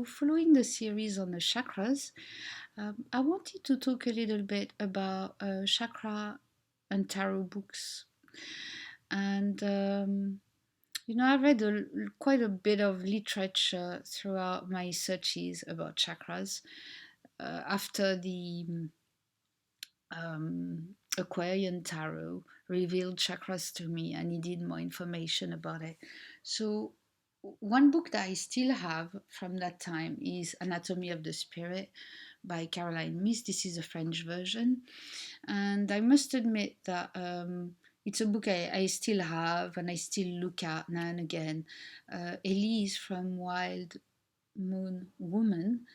following the series on the chakras, I wanted to talk a little bit about chakra and tarot books. And I read quite a bit of literature throughout my searches about chakras after the Aquarian Tarot revealed chakras to me. I needed more information about it. So, one book that I still have from that time is Anatomy of the Spirit by Caroline Myss. This is a French version. And I must admit that it's a book I still have and I still look at now and again. Elise from Wild Moon Woman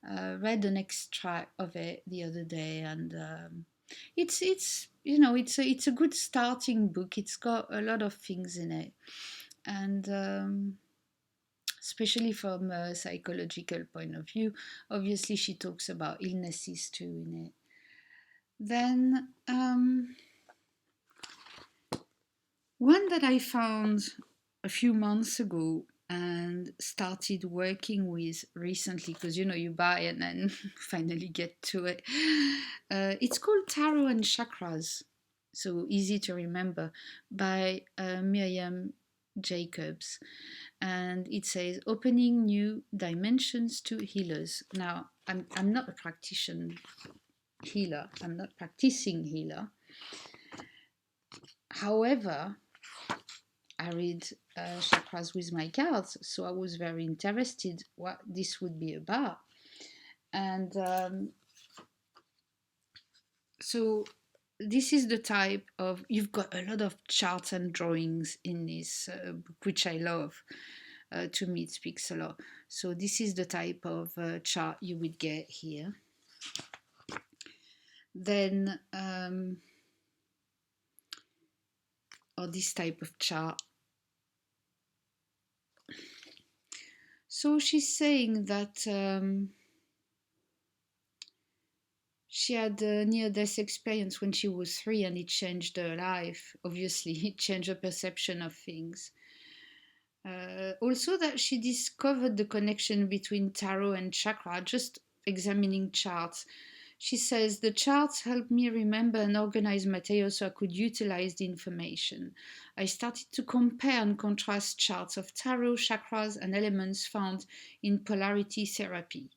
read an extract of it the other day, and it's a good starting book. It's got a lot of things in it, and especially from a psychological point of view. Obviously, she talks about illnesses too in it. Then one that I found a few months ago and started working with recently, because you buy and then finally get to it. It's called Tarot and Chakras, so easy to remember, by Miriam Jacobs. And it says opening new dimensions to healers. Now, I'm not a practitioner healer, I'm not practicing healer. However, I read chakras with my cards, so I was very interested what this would be about. And so this is the type of, you've got a lot of charts and drawings in this book, which I love. To me, it speaks a lot. So this is the type of chart you would get here. Then, or this type of chart. So she's saying that she had a near-death experience when she was 3 and it changed her life. Obviously, it changed her perception of things. Also that she discovered the connection between tarot and chakra, just examining charts. She says, the charts helped me remember and organize material so I could utilize the information. I started to compare and contrast charts of tarot, chakras, and elements found in polarity therapy.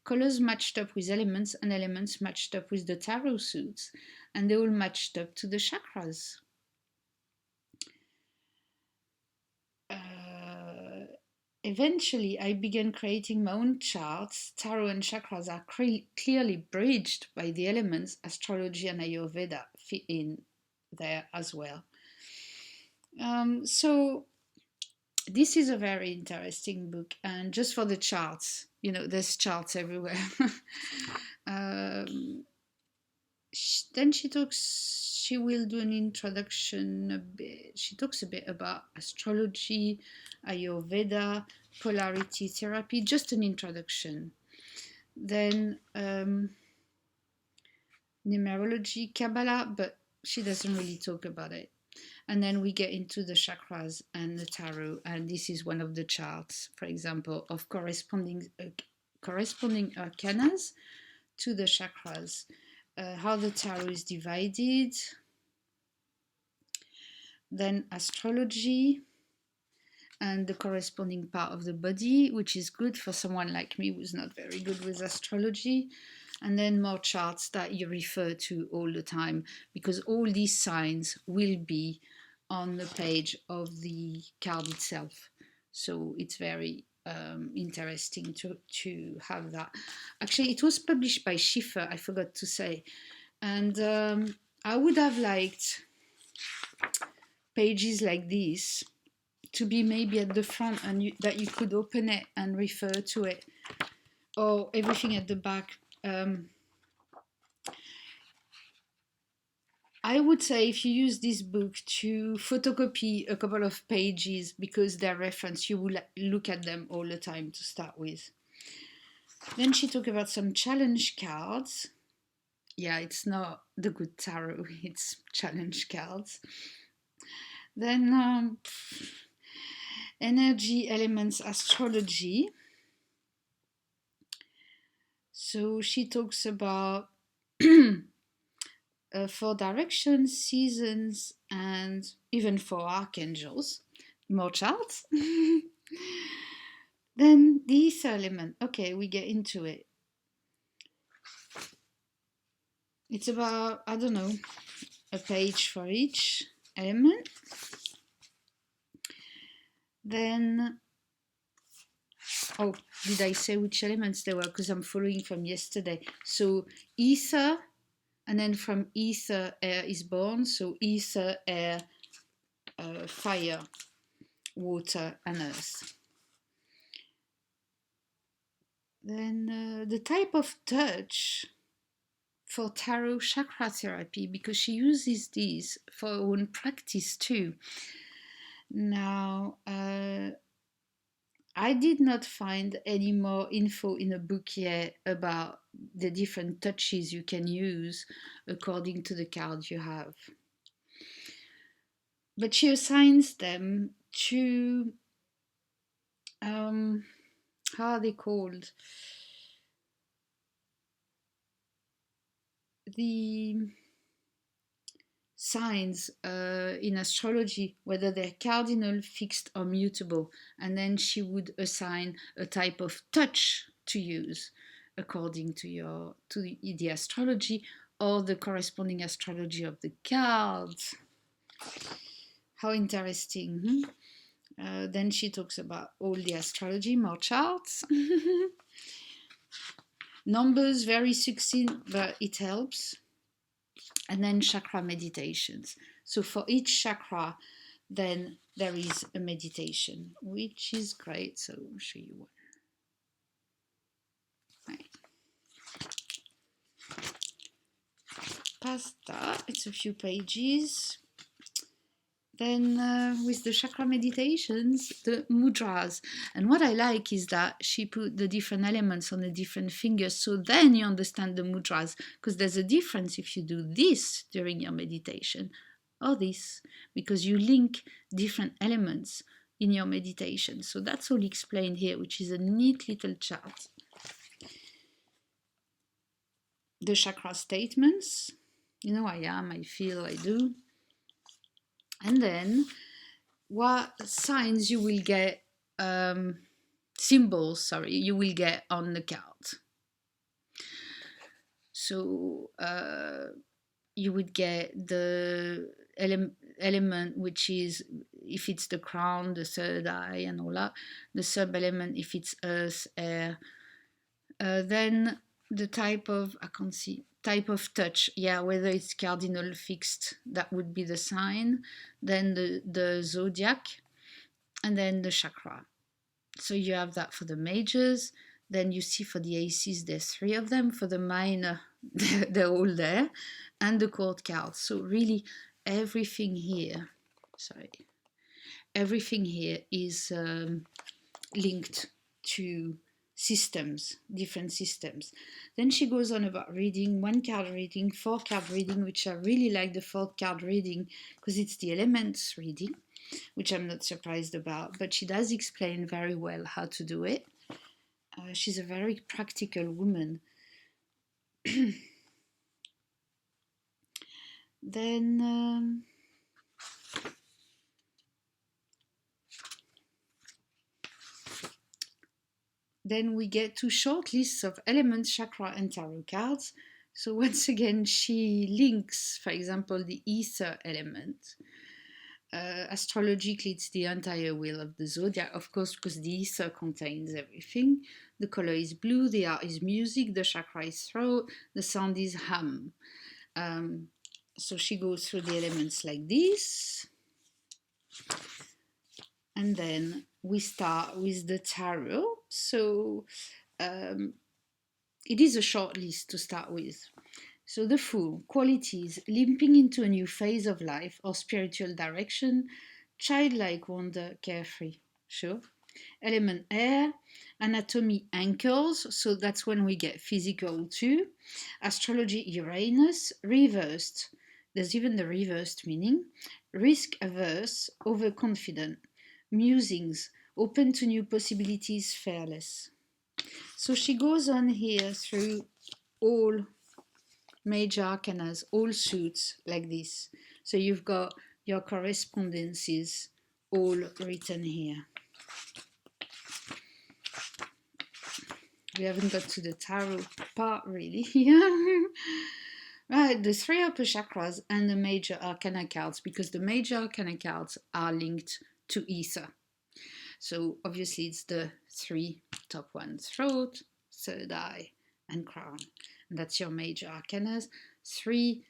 Colors matched up with elements, and elements matched up with the tarot suits, and they all matched up to the chakras. Eventually, I began creating my own charts. Tarot and chakras are clearly bridged by the elements. Astrology and Ayurveda fit in there as well. So this is a very interesting book, and just for the charts, there's charts everywhere. Then she will do an introduction a bit. She talks a bit about astrology, Ayurveda, polarity therapy, just an introduction. Then numerology, Kabbalah, but she doesn't really talk about it. And then we get into the chakras and the tarot, and this is one of the charts, for example, of corresponding arcanas to the chakras. How the tarot is divided, then astrology and the corresponding part of the body, which is good for someone like me who's not very good with astrology, and then more charts that you refer to all the time, because all these signs will be on the page of the card itself. So it's very interesting to have that. Actually, it was published by Schiffer, I forgot to say, and I would have liked pages like this to be maybe at the front, and that you could open it and refer to it, or everything at the back. I would say if you use this book to photocopy a couple of pages because they're referenced, you will look at them all the time to start with. Then she talked about some challenge cards. Yeah, it's not the good tarot, it's challenge cards. Then energy elements astrology. So she talks about 4 directions, seasons, and even 4 archangels. More charts. Then the ether element. Okay, we get into it. It's about, I don't know, a page for each element. Then, oh, did I say which elements they were? Because I'm following from yesterday. So ether, and then from ether, air is born. So ether, air, fire, water, and earth. Then the type of touch for tarot chakra therapy, because she uses these for her own practice too. Now, I did not find any more info in a book yet about the different touches you can use according to the card you have. But she assigns them to, how are they called? The signs in astrology, whether they're cardinal, fixed, or mutable, and then she would assign a type of touch to use according to the astrology or the corresponding astrology of the cards. How interesting. Then she talks about all the astrology, more charts. Numbers, very succinct, but it helps. And then chakra meditations. So for each chakra, then there is a meditation, which is great. So I'll show you one. Right. Past that, it's a few pages. Then with the chakra meditations, the mudras. And what I like is that she put the different elements on the different fingers, so then you understand the mudras, because there's a difference if you do this during your meditation or this, because you link different elements in your meditation. So that's all explained here, which is a neat little chart. The chakra statements, you know, I am, I feel, I do. And then what signs you will get, symbols, you will get on the card. So you would get the element, which is, if it's the crown, the third eye and all that, the sub-element if it's earth, air, then the type of, I can't see, type of touch, yeah, whether it's cardinal, fixed, that would be the sign, then the zodiac, and then the chakra. So you have that for the majors. Then you see for the aces, there's 3 of them. For the minor, they're all there. And the court cards. So really everything here, everything here is linked to systems, different systems. Then she goes on about reading, 1 card reading, 4 card reading, which I really like the 4th card reading because it's the elements reading, which I'm not surprised about, but she does explain very well how to do it. She's a very practical woman. Then we get to short lists of elements, chakra, and tarot cards. So once again, she links, for example, the ether element. Astrologically, it's the entire wheel of the zodiac, of course, because the ether contains everything. The color is blue, the art is music, the chakra is throat, the sound is hum. So she goes through the elements like this. And then we start with the tarot. So it is a short list to start with. So the Fool, qualities, limping into a new phase of life or spiritual direction, childlike wonder, carefree, sure. Element air, anatomy anchors, so that's when we get physical too. Astrology Uranus, reversed, there's even the reversed meaning. Risk averse, overconfident. Musings, open to new possibilities, fearless. So she goes on here through all major arcanas, all suits like this. So you've got your correspondences all written here. We haven't got to the tarot part really. Right, the three upper chakras and the major arcana cards, because the major arcana cards are linked to ether. So obviously it's the three top ones: throat, third eye, and crown. And that's your major arcanas. Three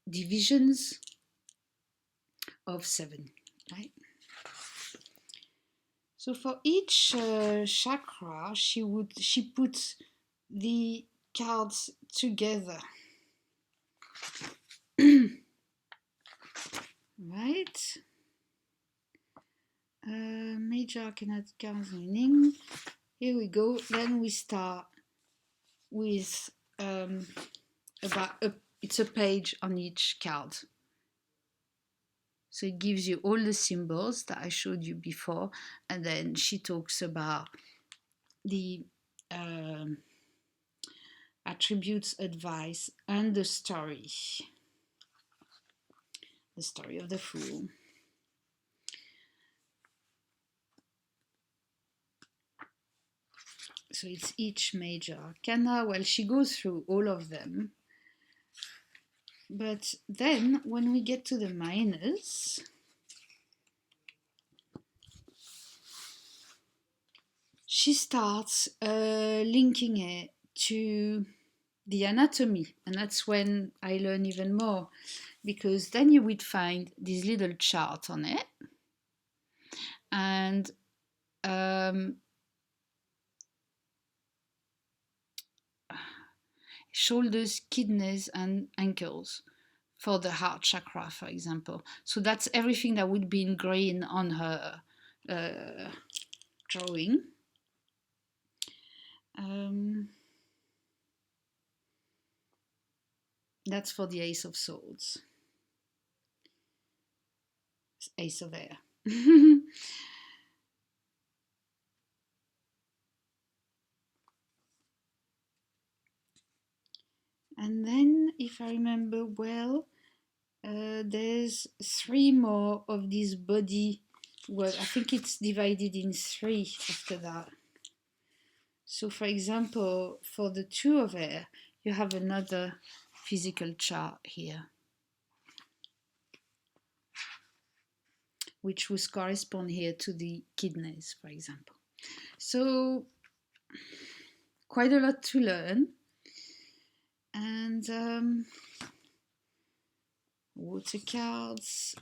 divisions of 7, right? So for each chakra, she puts the cards together, right? Major arcana cards meaning. Here we go. Then we start with it's a page on each card. So it gives you all the symbols that I showed you before, and then she talks about the attributes, advice, and the story of the Fool. So it's each major arcana. Well, she goes through all of them. But then when we get to the minors, she starts linking it to the anatomy. And that's when I learn even more, because then you would find this little chart on it. And shoulders, kidneys, and ankles for the heart chakra, for example. So that's everything that would be in green on her drawing. That's for the Ace of Swords. Ace of Air. And then, if I remember well, there's 3 more of this body. Well, I think it's divided in 3 after that. So, for example, for the 2 of Air, you have another physical chart here, which would correspond here to the kidneys, for example. So, quite a lot to learn. And water cards,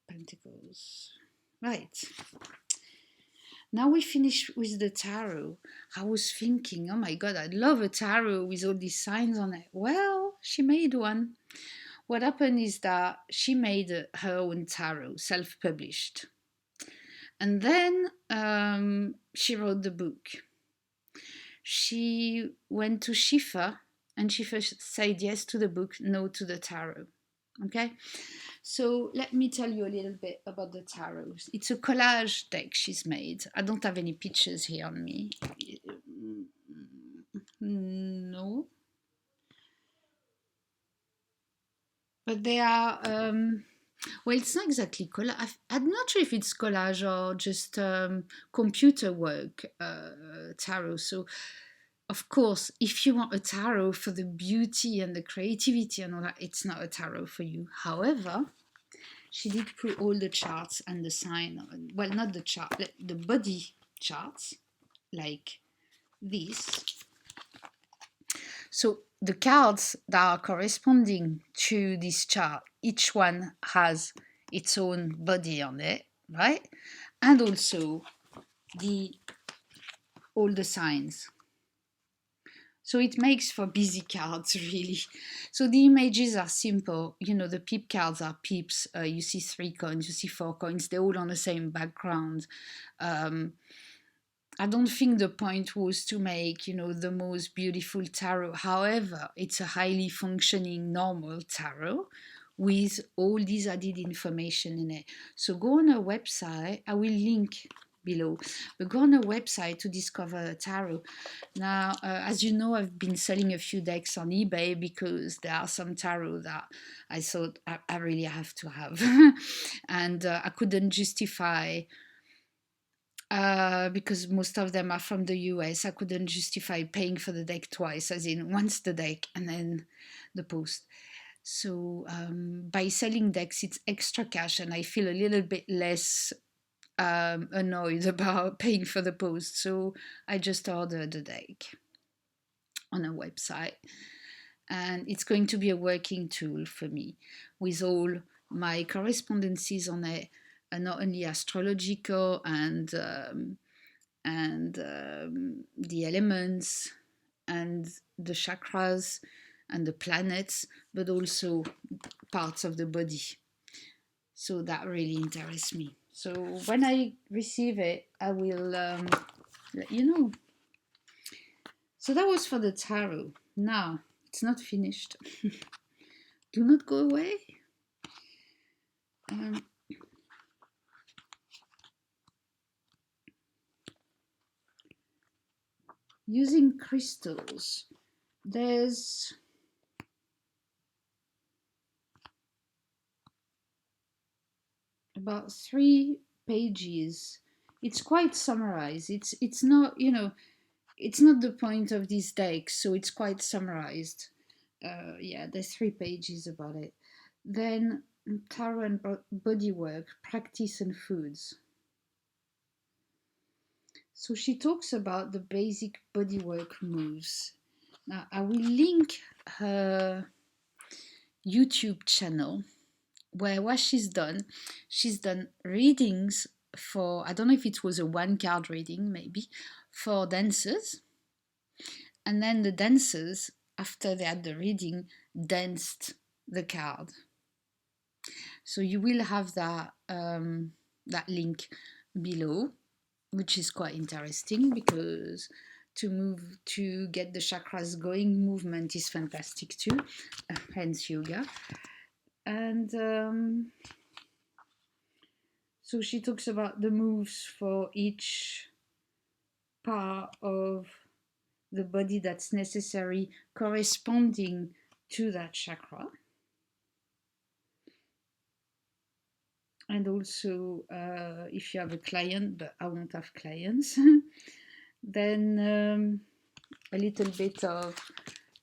pentacles. Right. Now we finish with the tarot. I was thinking, oh my God, I'd love a tarot with all these signs on it. Well, she made one. What happened is that she made her own tarot, self-published. And then she wrote the book. She went to Schiffer, and Schiffer said yes to the book, no to the tarot. Okay, so let me tell you a little bit about the tarot. It's a collage deck she's made. I don't have any pictures here on me. No. But they are, well, it's not exactly collage. I'm not sure if it's collage or just computer work tarot. So, of course, if you want a tarot for the beauty and the creativity and all that, it's not a tarot for you. However, she did put all the charts and the sign, well, not the chart, the body charts, like this. So the cards that are corresponding to this chart, each one has its own body on it, right? And also all the signs. So it makes for busy cards, really. So the images are simple. You know, the peep cards are peeps. You see 3 coins, you see 4 coins. They're all on the same background. I don't think the point was to make, you know, the most beautiful tarot. However, it's a highly functioning, normal tarot with all these added information in it. So go on her website. I will link below, but go on her website to discover tarot. Now, as you know, I've been selling a few decks on eBay because there are some tarot that I thought I really have to have, and I couldn't justify. Because most of them are from the US, I couldn't justify paying for the deck twice, as in once the deck and then the post. So by selling decks, it's extra cash, and I feel a little bit less annoyed about paying for the post. So I just ordered the deck on a website, and it's going to be a working tool for me with all my correspondences on it, and not only astrological and the elements and the chakras and the planets, but also parts of the body. So that really interests me. So when I receive it, I will let you know. So that was for the tarot. Now, it's not finished. Do not go away. Using crystals, there's about 3 pages. It's quite summarized. It's not, it's not the point of this deck, so it's quite summarized. Yeah, there's 3 pages about it. Then tarot and bodywork, practice and foods. So she talks about the basic bodywork moves. Now I will link her YouTube channel where what she's done readings for, I don't know if it was a 1 card reading, maybe, for dancers. And then the dancers, after they had the reading, danced the card. So you will have that that link below, which is quite interesting because to get the chakras going, movement is fantastic too, hence yoga. And so she talks about the moves for each part of the body that's necessary corresponding to that chakra. And also, if you have a client, but I won't have clients, then a little bit of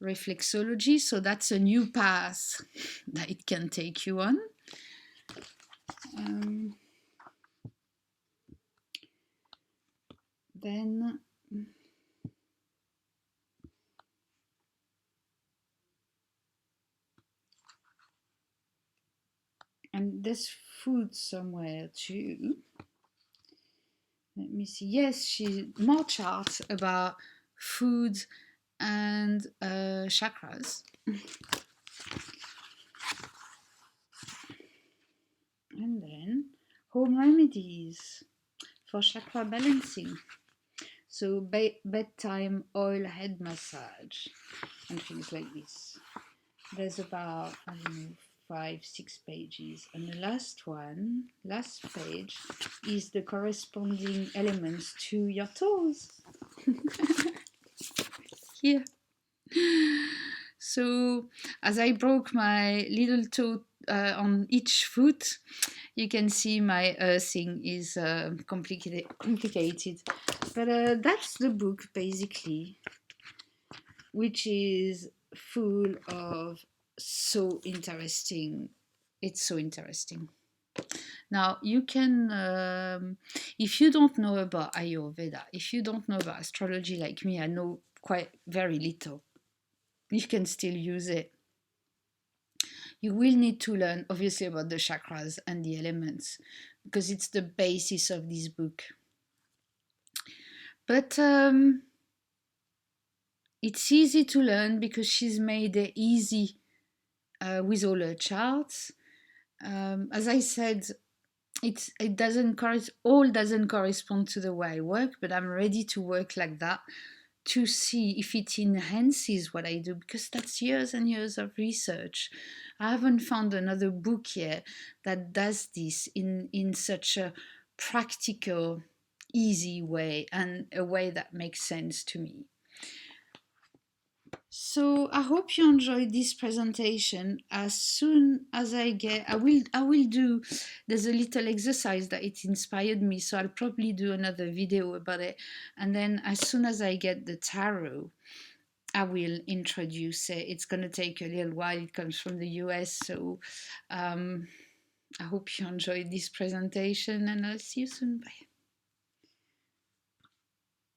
reflexology. So that's a new path that it can take you on. Then and there's food somewhere too. Let me see. Yes, more charts about food and chakras. And then home remedies for chakra balancing. So bedtime oil head massage and things like this. There's about, I don't know, 5-6 pages. And the last page, is the corresponding elements to your toes. Here. So as I broke my little toe on each foot, you can see my earthing is complicated. But that's the book basically, which is full of so interesting. It's so interesting. Now you can, if you don't know about Ayurveda, if you don't know about astrology like me, I know quite very little, you can still use it. You will need to learn obviously about the chakras and the elements because it's the basis of this book. But it's easy to learn because she's made it easy with all her charts. As I said, it doesn't correspond to the way I work, but I'm ready to work like that to see if it enhances what I do, because that's years and years of research. I haven't found another book yet that does this in such a practical, easy way, and a way that makes sense to me. So I hope you enjoyed this presentation. As soon as I will do, there's a little exercise that it inspired me, so I'll probably do another video about it. And then as soon as I get the tarot, I will introduce it. It's going to take a little while. It comes from the US, so I hope you enjoyed this presentation, and I'll see you soon. Bye.